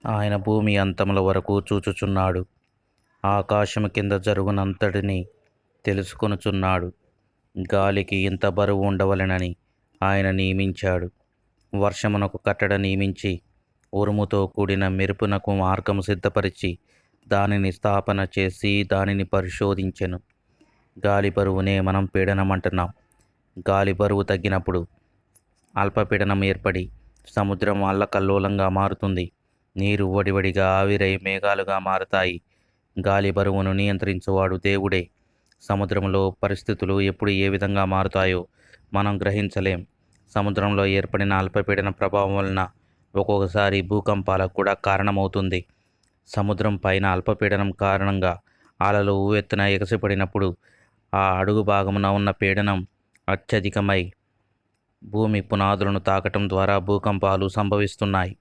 ఆయన భూమి అంతముల వరకు చూచుచున్నాడు. ఆకాశము కింద జరుగునంతటిని తెలుసుకొనుచున్నాడు. గాలికి ఇంత బరువు ఉండవలెనని ఆయన నియమించాడు. వర్షమునకు కట్టడ నియమించి ఉరుముతో కూడిన మెరుపునకు మార్గము సిద్ధపరిచి దానిని స్థాపన చేసి దానిని పరిశోధించెను. గాలి బరువునే మనం పీడనం అంటున్నాం. గాలి బరువు తగ్గినప్పుడు అల్పపీడనం ఏర్పడి సముద్రం అల్లకల్లోలంగా మారుతుంది. నీరు వడివడిగా ఆవిరై మేఘాలుగా మారతాయి. గాలి బరువును నియంత్రించువాడు దేవుడే. సముద్రంలో పరిస్థితులు ఎప్పుడు ఏ విధంగా మారుతాయో మనం గ్రహించలేం. సముద్రంలో ఏర్పడిన అల్పపీడన ప్రభావం వలన ఒక్కొక్కసారి భూకంపాలకు కూడా కారణమవుతుంది. సముద్రం పైన అల్పపీడనం కారణంగా అలలు ఉవ్వెత్తున ఎగసిపడినప్పుడు ఆ అడుగు భాగమున ఉన్న పీడనం అత్యధికమై భూమి పునాదులను తాకటం ద్వారా భూకంపాలు సంభవిస్తున్నాయి.